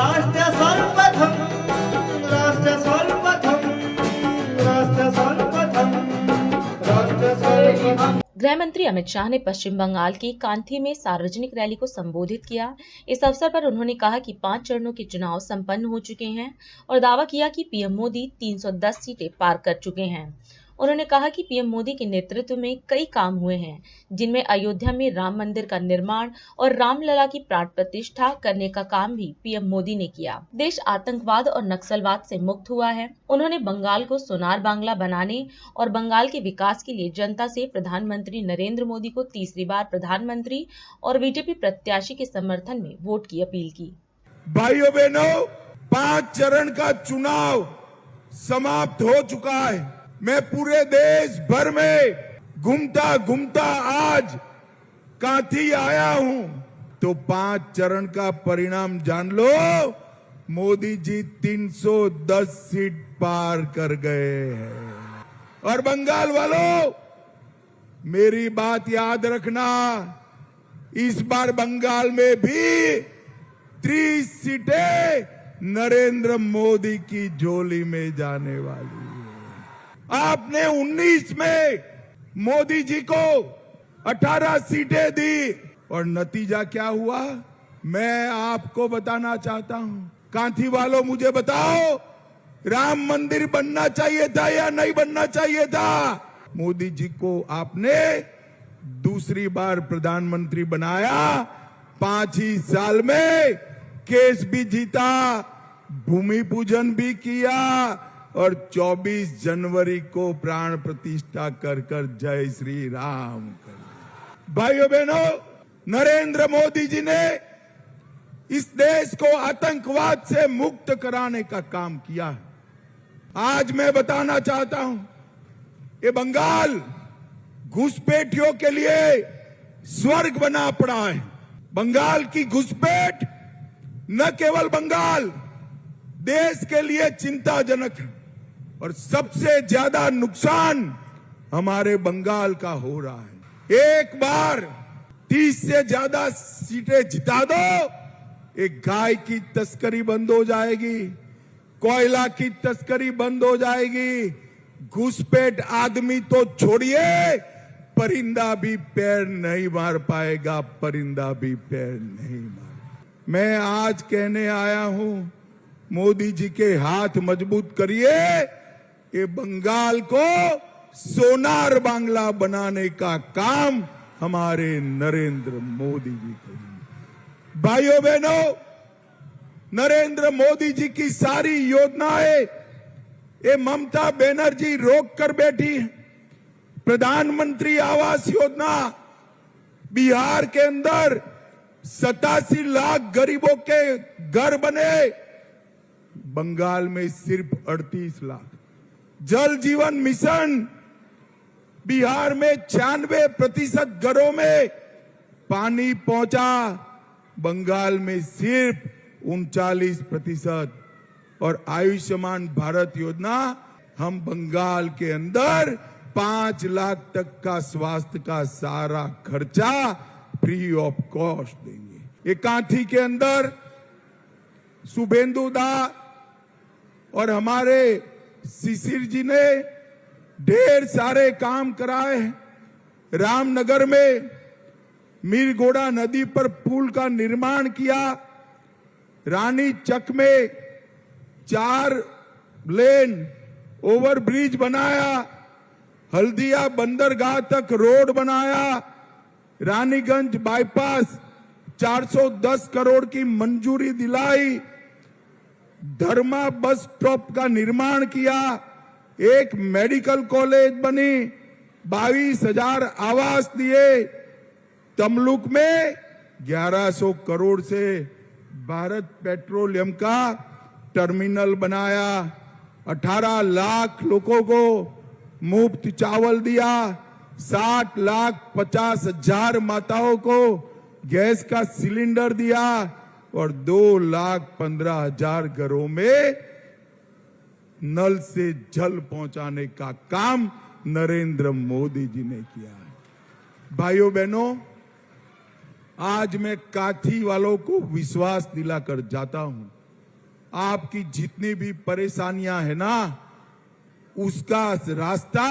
राष्ट्र सर्वप्रथम राष्ट्र सर्वप्रथम राष्ट्र सर्वप्रथम राष्ट्र सर्वप्रथम। गृह मंत्री अमित शाह ने पश्चिम बंगाल के कांथी में सार्वजनिक रैली को संबोधित किया। इस अवसर पर उन्होंने कहा कि 5 चरणों के चुनाव संपन्न हो चुके हैं और दावा किया कि पीएम मोदी 310 सीटें पार कर चुके हैं। उन्होंने कहा कि पीएम मोदी के नेतृत्व में कई काम हुए हैं, जिनमें अयोध्या में राम मंदिर का निर्माण और रामलला की प्राण प्रतिष्ठा करने का काम भी पीएम मोदी ने किया। देश आतंकवाद और नक्सलवाद से मुक्त हुआ है। उन्होंने बंगाल को सोनार बांग्ला बनाने और बंगाल के विकास के लिए जनता से प्रधानमंत्री नरेंद्र मोदी को तीसरी बार प्रधानमंत्री और बीजेपी प्रत्याशी के समर्थन में वोट की अपील की। भाइयों बहनों, 5 चरण का चुनाव समाप्त हो चुका है। मैं पूरे देश भर में घूमता घूमता आज कांथी आया हूं, तो 5 चरण का परिणाम जान लो। मोदी जी 310 सीट पार कर गए हैं। और बंगाल वालों, मेरी बात याद रखना, इस बार बंगाल में भी 30 सीटें नरेंद्र मोदी की झोली में जाने वाली है। आपने 19 में मोदी जी को 18 सीटें दी और नतीजा क्या हुआ, मैं आपको बताना चाहता हूं। कांथी वालों, मुझे बताओ, राम मंदिर बनना चाहिए था या नहीं बनना चाहिए था? मोदी जी को आपने दूसरी बार प्रधानमंत्री बनाया, 5 ही साल में केस भी जीता, भूमि पूजन भी किया और 24 जनवरी को प्राण प्रतिष्ठा कर कर जय श्री राम कर। भाइयों बहनों, नरेंद्र मोदी जी ने इस देश को आतंकवाद से मुक्त कराने का काम किया है। आज मैं बताना चाहता हूं, ये बंगाल घुसपैठियों के लिए स्वर्ग बना पड़ा है। बंगाल की घुसपैठ न केवल बंगाल, देश के लिए चिंताजनक है और सबसे ज्यादा नुकसान हमारे बंगाल का हो रहा है। एक बार 30 से ज्यादा सीटें जिता दो, एक गाय की तस्करी बंद हो जाएगी, कोयला की तस्करी बंद हो जाएगी, घुसपैठ आदमी तो छोड़िए, परिंदा भी पैर नहीं मार पाएगा, परिंदा भी पैर नहीं मार। मैं आज कहने आया हूं, मोदी जी के हाथ मजबूत करिए, ये बंगाल को सोनार बांग्ला बनाने का काम हमारे नरेंद्र मोदी जी करेंगे। भाइयों बहनों, नरेंद्र मोदी जी की सारी योजनाएं ये ममता बनर्जी रोक कर बैठी है। प्रधानमंत्री आवास योजना, बिहार के अंदर 87 लाख गरीबों के घर बने, बंगाल में सिर्फ 38 लाख। जल जीवन मिशन, बिहार में 96% घरों में पानी पहुंचा, बंगाल में सिर्फ 39%। और आयुष्मान भारत योजना, हम बंगाल के अंदर 5 लाख तक का स्वास्थ्य का सारा खर्चा फ्री ऑफ कॉस्ट देंगे। ये कांथी के अंदर शुभेंदु दा और हमारे शिशिर जी ने ढेर सारे काम कराए हैं। रामनगर में मीरगोड़ा नदी पर पुल का निर्माण किया, रानी चक में 4 लेन ओवरब्रिज बनाया, हल्दिया बंदरगाह तक रोड बनाया, रानीगंज बाईपास 410 करोड़ की मंजूरी दिलाई, धर्मा बस स्टॉप का निर्माण किया, एक मेडिकल कॉलेज बनी, 22,000 आवास दिए, तमलुक में 1100 करोड़ से भारत पेट्रोलियम का टर्मिनल बनाया, 18 लाख लोगों को मुफ्त चावल दिया, 60,50,000 माताओं को गैस का सिलेंडर दिया और 2,15,000 घरों में नल से जल पहुंचाने का काम नरेंद्र मोदी जी ने किया है। भाइयों बहनों, आज मैं कांथी वालों को विश्वास दिलाकर जाता हूं, आपकी जितनी भी परेशानियां है ना, उसका रास्ता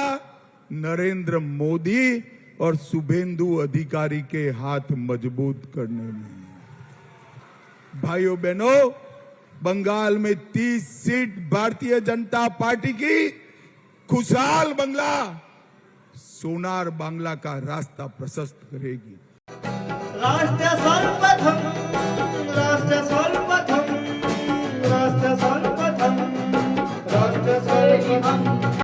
नरेंद्र मोदी और शुभेंदु अधिकारी के हाथ मजबूत करने में है। भाइयों बहनों, बंगाल में 30 सीट भारतीय जनता पार्टी की खुशहाल बांग्ला, सोनार बांग्ला का रास्ता प्रशस्त करेगी। राष्ट्र सर्वप्रथम